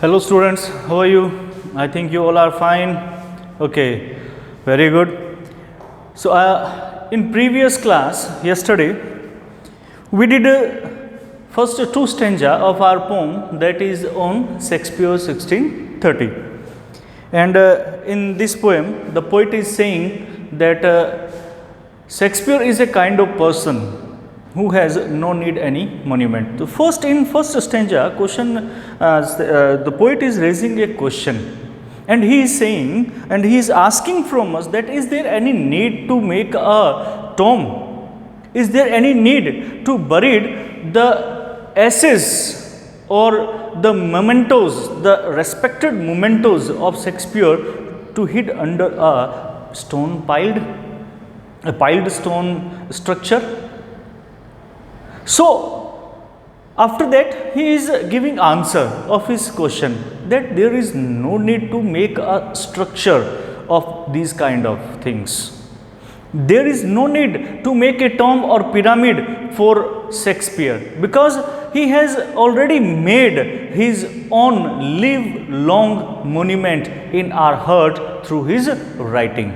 Hello students, how are you? I think you all are fine. Okay, very good. So in previous class yesterday we did first two stanza of our poem, that is on Shakespeare 1630. And in this poem the poet is saying that Shakespeare is a kind of person who has no need any monument. So first stanza question, the poet is raising a question, and he is saying, and he is asking from us, that is there any need to make a tomb? Is there any need to bury the ashes or the mementos, the respected mementos of Shakespeare, to hid under a piled stone structure? So after that he is giving answer of his question, that there is no need to make a structure of these kind of things. There is no need to make a tomb or pyramid for Shakespeare, because he has already made his own live long monument in our heart through his writing.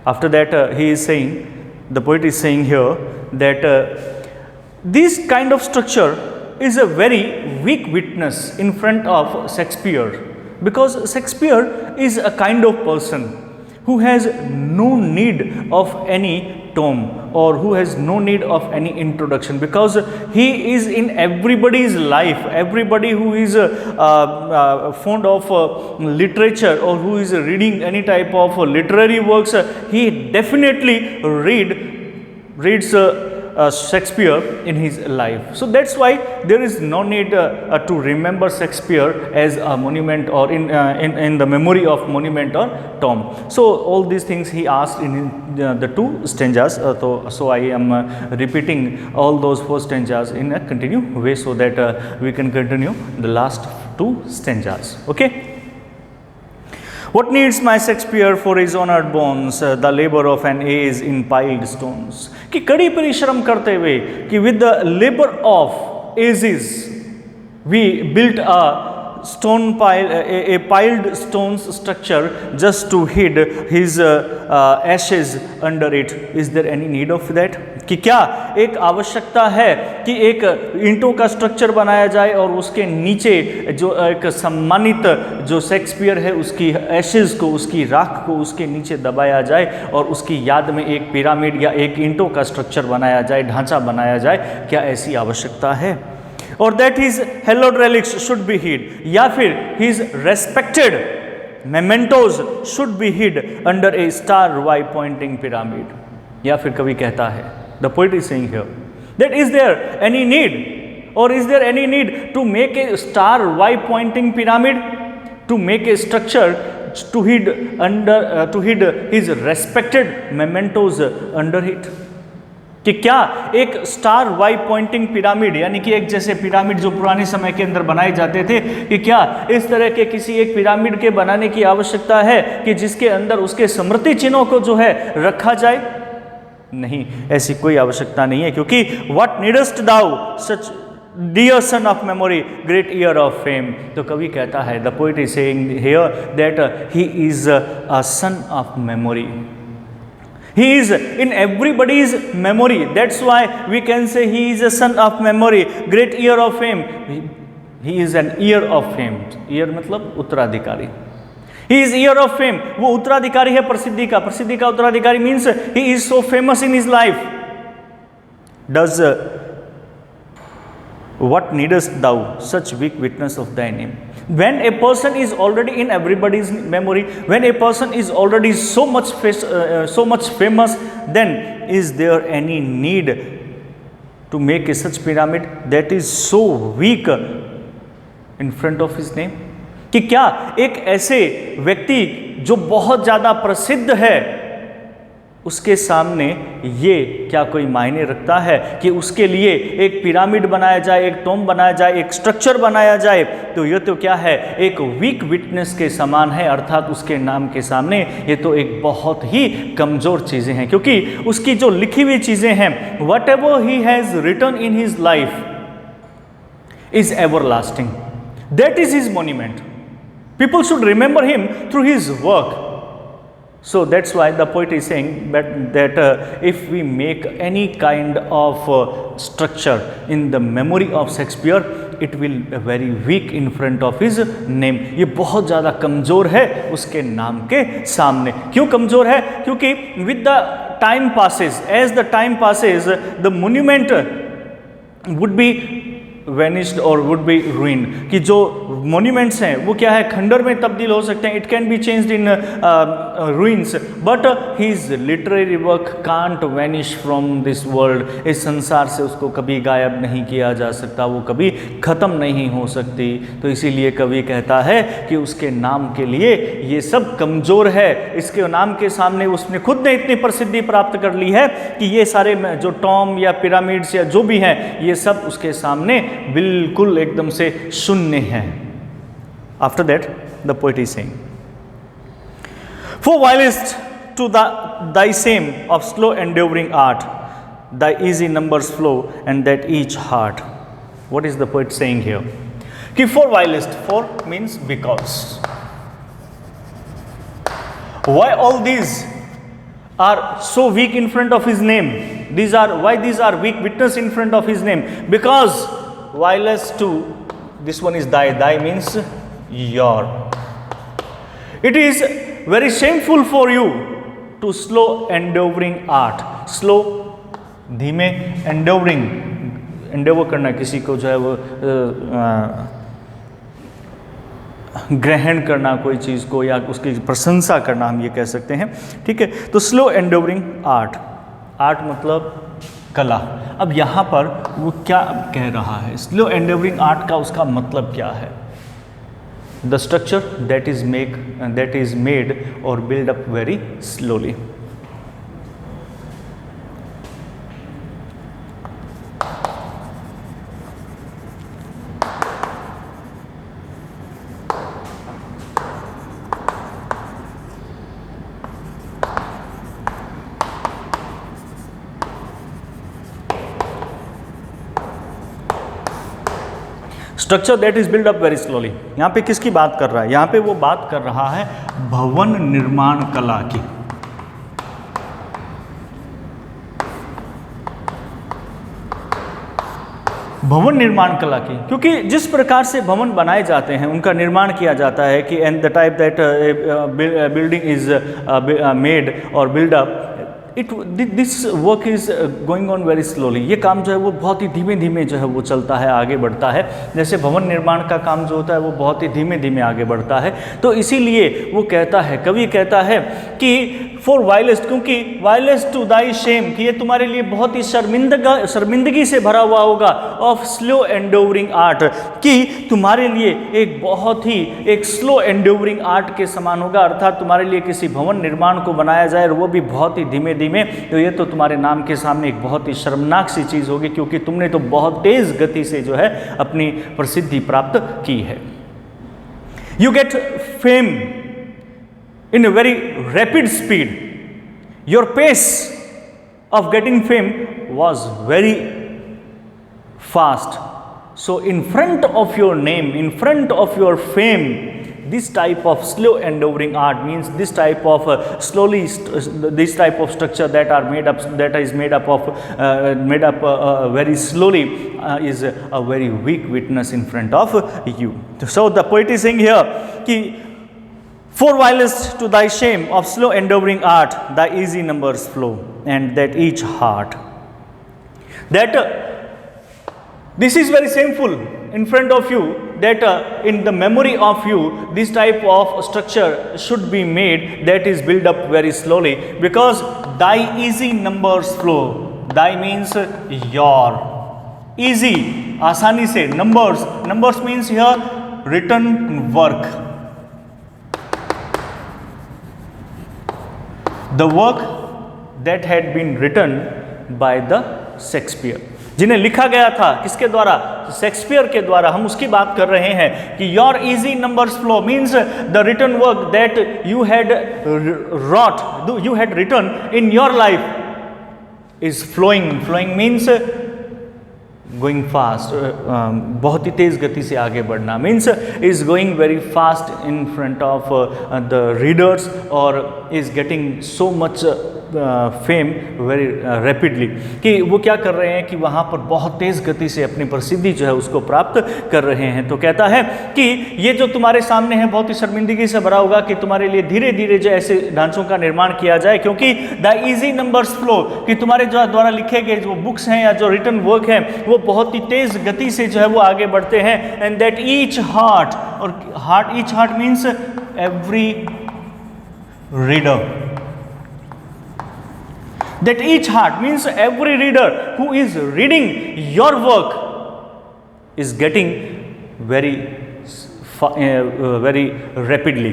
After that he is saying, the poet is saying here, that this kind of structure is a very weak witness in front of Shakespeare, because Shakespeare is a kind of person who has no need of any tomb, or who has no need of any introduction, because he is in everybody's life. Everybody who is fond of literature, or who is reading any type of literary works, he definitely reads Shakespeare in his life. So that's why there is no need to remember Shakespeare as a monument, or in the memory of monument or tomb. So all these things he asked in the two stanzas. So I am repeating all those four stanzas in a continued way, so that we can continue the last two stanzas. Okay. What needs my Shakespeare for his honored bones, the labor of an age in piled stones? कि कड़ी परिश्रम करते हुए, कि with the labor of ages we built a stone pile, a piled stones structure just to hid his ashes under it. Is there any need of that? कि क्या एक आवश्यकता है कि एक ईंटों का स्ट्रक्चर बनाया जाए और उसके नीचे जो एक सम्मानित जो शेक्सपियर है उसकी एशेज़ को, उसकी राख को उसके नीचे दबाया जाए और उसकी याद में एक पिरामिड या एक ईंटों का स्ट्रक्चर बनाया जाए, ढांचा बनाया जाए? क्या ऐसी आवश्यकता है? और that his hallowed relics should be hid, या फिर his respected mementoes should be hid under a star ypointing pyramid? या फिर कवि कहता है, the poet is saying here, that is there any need, or is there any need to make a star Y pointing pyramid, to make a structure to hid his respected mementos under it? कि क्या एक star ypointing pyramid, यानी कि एक जैसे pyramid जो पुराने समय के अंदर बनाए जाते थे, कि क्या इस तरह के किसी एक पिरामिड के बनाने की आवश्यकता है कि जिसके अंदर उसके स्मृति चिन्हों को जो है रखा जाए? नहीं, ऐसी कोई आवश्यकता नहीं है, क्योंकि what needst thou such dear son of memory great heir of fame? तो कवि कहता है, the poet is saying here that he is a son of memory. He is in everybody's memory. That's why we can say he is a son of memory, great ear of fame. He is an ear of fame. Ear मतलब उत्तराधिकारी. He is ear of fame. वो उत्तराधिकारी है प्रसिद्धि का. प्रसिद्धि का उत्तराधिकारी means he is so famous in his life. Does what needest thou such weak witness of thy name? When a person is already in everybody's memory, when a person is already so much famous, then is there any need to make a such pyramid that is so weak in front of his name? कि क्या एक ऐसे व्यक्ति जो बहुत ज़्यादा प्रसिद्ध है उसके सामने ये क्या कोई मायने रखता है कि उसके लिए एक पिरामिड बनाया जाए, एक टॉम बनाया जाए, एक स्ट्रक्चर बनाया जाए? तो ये तो क्या है, एक वीक विटनेस के समान है, अर्थात उसके नाम के सामने ये तो एक बहुत ही कमज़ोर चीज़ें हैं, क्योंकि उसकी जो लिखी हुई चीज़ें हैं, whatever he has written in his life is everlasting. That is his monument. People should remember him through his work. So that's why the poet is saying that if we make any kind of structure in the memory of Shakespeare, it will be very weak in front of his name. ये बहुत ज़्यादा कमज़ोर है उसके नाम के सामने. क्यों कमज़ोर है? क्योंकि with the time passes, as the time passes, the monument would be vanished और वुड बी ruined. कि जो मोन्यूमेंट्स हैं वो क्या है, खंडर में तब्दील हो सकते हैं. It can be changed in ruins, but his literary work can't vanish from this world. इस संसार से उसको कभी गायब नहीं किया जा सकता, वो कभी ख़त्म नहीं हो सकती. तो इसीलिए कवि कहता है कि उसके नाम के लिए ये सब कमज़ोर है. इसके नाम के सामने उसने खुद ने इतनी प्रसिद्धि प्राप्त कर ली है कि ये सारे जो टॉम या पिरामिड्स या जो भी हैं ये सब उसके सामने बिल्कुल एकदम से शून्य है. After that the poet is saying, for whilst to thy same of slow enduring art, thy easy numbers flow and that each heart. What is the poet saying here? कि for whilst, for means because. Why all these are so weak in front of his name? Why these are weak witness in front of his name? Because whilst to, this one is thy means your. It is very shameful for you to slow endeavoring art. Slow धीमे, endeavoring endeavor करना, किसी को जो है वो ग्रहण करना कोई चीज़ को या उसकी प्रशंसा करना हम ये कह सकते हैं. ठीक है, तो स्लो एंडोवरिंग आर्ट. आर्ट मतलब कला. अब यहाँ पर वो क्या कह रहा है? स्लो एंडोवरिंग आर्ट का उसका मतलब क्या है? The structure that is made और build up very slowly. Structure that is build up very slowly. यहाँ पे किसकी बात कर रहा है? यहाँ पे वो बात कर रहा है भवन निर्माण कला की. भवन निर्माण कला की, क्योंकि जिस प्रकार से भवन बनाए जाते हैं, उनका निर्माण किया जाता है कि and the type that building is made और build up, this work is going on very slowly. ये काम जो है वो बहुत ही धीमे धीमे जो है वो चलता है, आगे बढ़ता है. जैसे भवन निर्माण का काम जो होता है वो बहुत ही धीमे धीमे आगे बढ़ता है. तो इसीलिए वो कहता है, कवि कहता है कि फॉर वाइलेस्ट, क्योंकि वाइलेस्ट टू दाई शेम, कि ये तुम्हारे लिए बहुत ही शर्मिंदगी से भरा हुआ होगा. ऑफ स्लो एंडोवरिंग आर्ट, कि तुम्हारे लिए एक बहुत ही एक स्लो एंडोवरिंग आर्ट के समान होगा. अर्थात तुम्हारे लिए किसी भवन निर्माण को बनाया जाए और वो भी बहुत ही धीमे धीमे, तो ये तो तुम्हारे नाम के सामने एक बहुत ही शर्मनाक सी चीज़ होगी, क्योंकि तुमने तो बहुत तेज गति से जो है अपनी प्रसिद्धि प्राप्त की है. You get fame in a very rapid speed. Your pace of getting fame was very fast. So in front of your name, in front of your fame, this type of slow enduring art means this type of this type of structure that is made up very slowly is a very weak witness in front of you. So the poet is saying here कि for whilst to thy shame of slow enduring art, thy easy numbers flow, and that each heart. That this is very shameful in front of you, that in the memory of you, this type of structure should be made that is built up very slowly, because thy easy numbers flow. Thy means your. Easy, आसानी से. Numbers means here written work. The work that had been written by the Shakespeare, जिन्हें लिखा गया था किसके द्वारा? Shakespeare के द्वारा. हम उसकी बात कर रहे हैं कि your easy numbers flow means the written work that you had written in your life is flowing. Flowing means going fast, बहुत ही तेज़ गति से आगे बढ़ना, means is going very fast in front of the readers और is getting so much fame very rapidly, कि वो क्या कर रहे हैं कि वहाँ पर बहुत तेज़ गति से अपनी प्रसिद्धि जो है उसको प्राप्त कर रहे हैं। तो कहता है कि ये जो तुम्हारे सामने है बहुत ही शर्मिंदगी से भरा होगा कि तुम्हारे लिए धीरे धीरे जो ऐसे ढांचों का निर्माण किया जाए, क्योंकि द ईजी नंबर्स फ्लो, कि तुम्हारे जो द्वारा लिखे गए जो बुक्स हैं या जो रिटन वर्क है वो बहुत ही तेज़ गति से जो है वो आगे बढ़ते हैं। एंड दैट ईच हार्ट, और heart, each heart means every reader, that each heart means every reader who is reading your work is getting very very rapidly,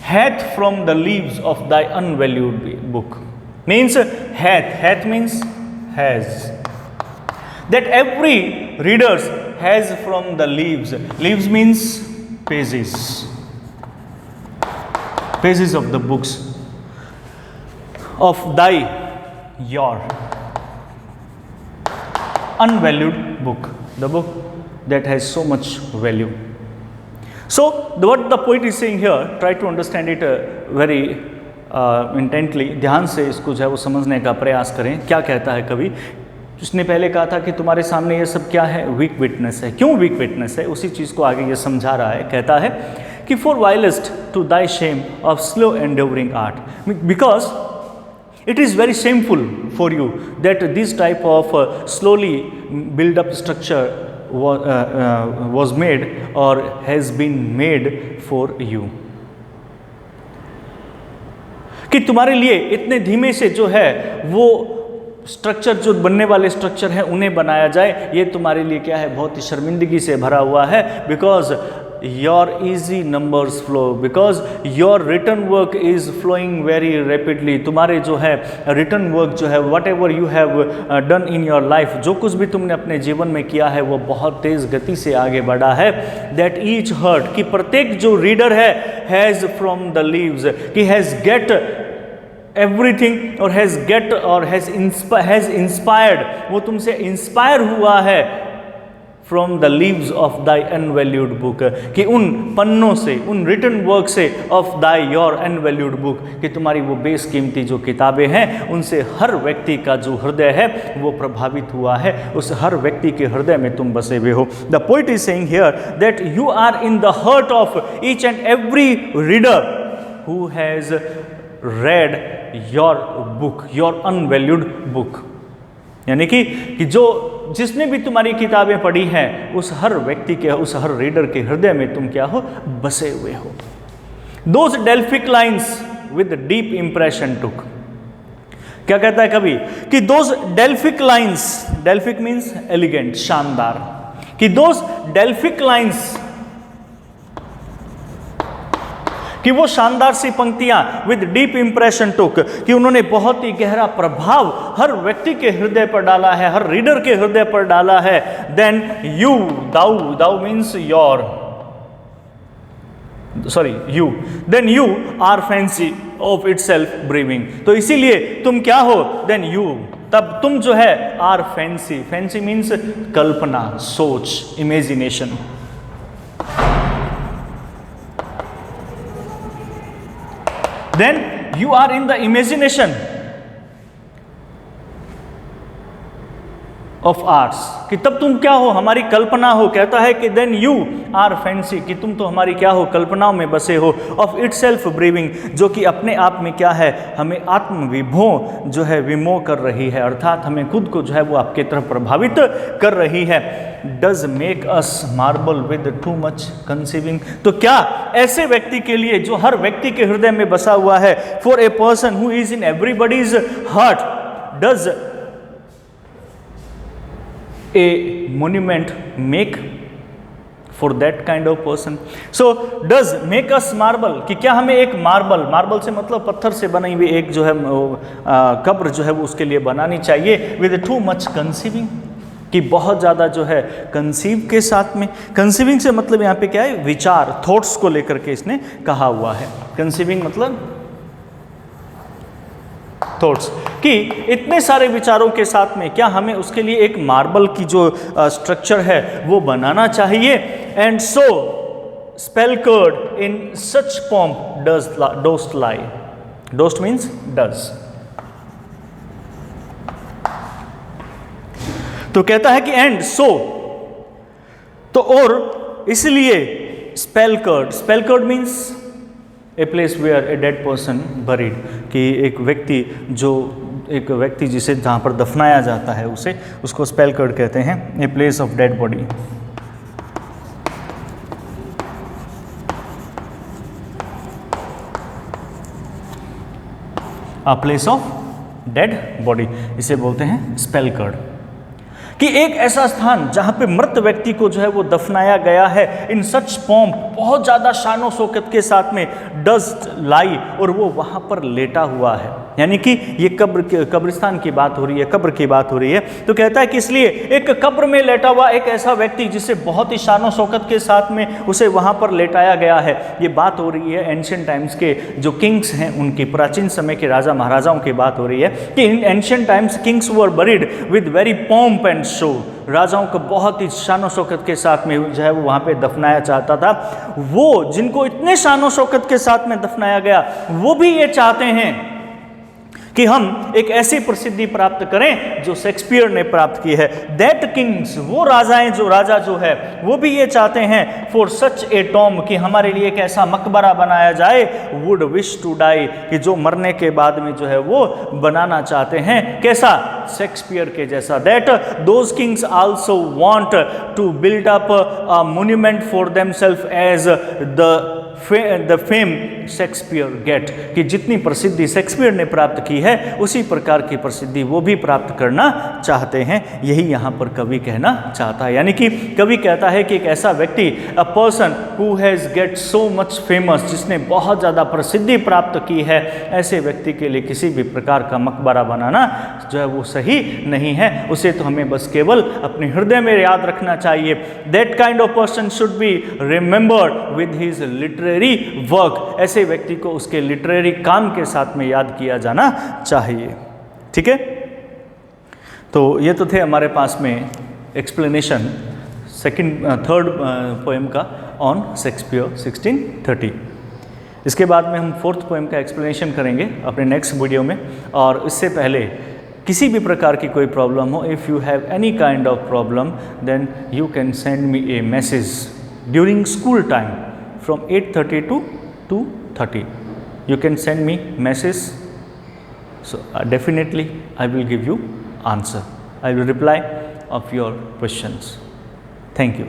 hath from the leaves of thy unvalued book, means hath means has, that every readers has from the leaves means pages of the books of thy your unvalued book, the book that has so much value. So what the poet is saying here, try to understand it very intently, ध्यान से इसको जो है वो समझने का प्रयास करें। क्या कहता है कवि? उसने पहले कहा था कि तुम्हारे सामने ये सब क्या है, वीक विटनेस है। क्यों वीक विटनेस है, उसी चीज़ को आगे ये समझा रहा है। कहता है कि for whilst to thy shame of slow endeavouring art, because it is very shameful for you that this type of slowly build up structure was made or has been made for you, कि तुम्हारे लिए इतने धीमे से जो है वो structure, जो बनने वाले स्ट्रक्चर हैं उन्हें बनाया जाए, ये तुम्हारे लिए क्या है, बहुत ही शर्मिंदगी से भरा हुआ है। Because your easy numbers flow, because your return work is flowing very rapidly, तुम्हारे जो है रिटर्न वर्क जो है, whatever you have done in your life, जो कुछ भी तुमने अपने जीवन में किया है वो बहुत तेज़ गति से आगे बढ़ा है। दैट ईच हर्ट, कि प्रत्येक जो रीडर है, हैज़ फ्रॉम द लीव्स, कि हैज़ गेट एवरीथिंग और हैज़ गेट और हैज़ इंस्पायर्ड, वो तुमसे इंस्पायर हुआ है from the leaves of thy unvalued book, कि उन पन्नों से, उन रिटन वर्क से, of thy your unvalued book, कि तुम्हारी वो बेसकीमती जो किताबें हैं उनसे हर व्यक्ति का जो हृदय है वो प्रभावित हुआ है, उस हर व्यक्ति के हृदय में तुम बसे हुए हो। The poet is saying here that you are in the heart of each and every reader who has read your book, your unvalued book, यानी कि जो जिसने भी तुम्हारी किताबें पढ़ी हैं उस हर व्यक्ति के, उस हर रीडर के हृदय में तुम क्या हो, बसे हुए हो। Those Delphic lines with deep impression took, क्या कहता है कवि कि those Delphic lines, Delphic means elegant, शानदार, कि those Delphic lines, कि वो शानदार सी पंक्तियां विद डीप इंप्रेशन टुक, कि उन्होंने बहुत ही गहरा प्रभाव हर व्यक्ति के हृदय पर डाला है, हर रीडर के हृदय पर डाला है। Then you, thou means your, sorry you, then you are fancy of itself brewing, तो इसीलिए तुम क्या हो, देन यू, तब तुम जो है आर फैंसी, फैंसी मीन्स कल्पना, सोच, imagination. Then you are in the imagination of ours, कि तब तुम क्या हो, हमारी कल्पना हो। कहता है कि then you are fancy, कि तुम तो हमारी क्या हो, कल्पनाओं में बसे हो। of itself breathing, जो कि अपने आप में क्या है, हमें आत्मविभों जो है विमोह कर रही है, अर्थात हमें खुद को जो है वो आपके तरफ प्रभावित कर रही है। does make us marvel with too much conceiving, तो क्या ऐसे व्यक्ति के लिए जो हर व्यक्ति के हृदय में बसा हुआ है, for a person who is in everybody's heart, does a monument make for that kind of person, so does make us marvel, कि क्या हमें एक मार्बल से मतलब पत्थर से बनी हुई एक जो है कब्र जो है वो उसके लिए बनानी चाहिए, with too much conceiving, कि बहुत ज़्यादा जो है कंसीव के साथ में। कंसीविंग से मतलब यहाँ पे क्या है, विचार, थॉट्स को लेकर के इसने कहा हुआ है। कंसीविंग मतलब थॉट्स, कि इतने सारे विचारों के साथ में क्या हमें उसके लिए एक मार्बल की जो स्ट्रक्चर है वो बनाना चाहिए। And so sepulchred in such pomp dost lie. Dost means does. तो कहता है कि एंड सो, तो और इसलिए sepulchred means a place where a dead person buried, कि एक व्यक्ति जिसे जहाँ पर दफनाया जाता है उसको स्पेलकर्ड कहते हैं, a place of dead body. A place of dead body, इसे बोलते हैं स्पेलकर्ड, कि एक ऐसा स्थान जहां पे मृत व्यक्ति को जो है वो दफनाया गया है इन सच पॉम्प, बहुत ज़्यादा शानो शौकत के साथ में, डस्ट लाई, और वो वहां पर लेटा हुआ है। यानी कि ये कब्रिस्तान की बात हो रही है, कब्र की बात हो रही है। तो कहता है कि इसलिए एक कब्र में लेटा हुआ एक ऐसा व्यक्ति जिसे बहुत ही शानो शौकत के साथ में उसे वहां पर लेटाया गया है। ये बात हो रही है एंशियंट टाइम्स के जो किंग्स हैं उनकी, प्राचीन समय के राजा महाराजाओं की बात हो रही है कि in ancient times kings were buried with very pomp and show. राजाओं को बहुत ही शानो शौकत के साथ में जो है वो वहाँ पे दफनाया चाहता था। वो जिनको इतने शानो शौकत के साथ में दफनाया गया, वो भी ये चाहते हैं कि हम एक ऐसी प्रसिद्धि प्राप्त करें जो शेक्सपियर ने प्राप्त की है। दैट किंग्स, वो राजा जो है वो भी ये चाहते हैं, फॉर सच ए टॉम, कि हमारे लिए एक ऐसा मकबरा बनाया जाए, वुड विश टू डाई, कि जो मरने के बाद में जो है वो बनाना चाहते हैं, कैसा, शेक्सपियर के जैसा। That those kings also want to build up a monument for themselves as the fame Shakespeare get, कि जितनी प्रसिद्धि शेक्सपियर ने प्राप्त की है उसी प्रकार की प्रसिद्धि वो भी प्राप्त करना चाहते हैं। यही यहाँ पर कवि कहना चाहता है। यानी कि कवि कहता है कि एक ऐसा व्यक्ति, a person who has get so much famous, जिसने बहुत ज़्यादा प्रसिद्धि प्राप्त की है, ऐसे व्यक्ति के लिए किसी भी प्रकार का मकबरा बनाना जो है वो सही नहीं है। उसे तो हमें बस केवल अपने हृदय में याद रखना चाहिए। That kind of person should be remembered with his literary work, ऐसे व्यक्ति को उसके लिटरेरी काम के साथ में याद किया जाना चाहिए। ठीक है, तो ये तो थे हमारे पास में एक्सप्लेनेशन थर्ड पोएम का ऑन शेक्सपियर 1630। इसके बाद में हम फोर्थ पोएम का एक्सप्लेनेशन करेंगे अपने नेक्स्ट वीडियो में। और इससे पहले किसी भी प्रकार की कोई प्रॉब्लम हो, if you have any kind of problem, then you can send me a message during school time from 8:30 to 2:30. You can send me message, so definitely I will give you answer. I will reply of your questions. Thank you.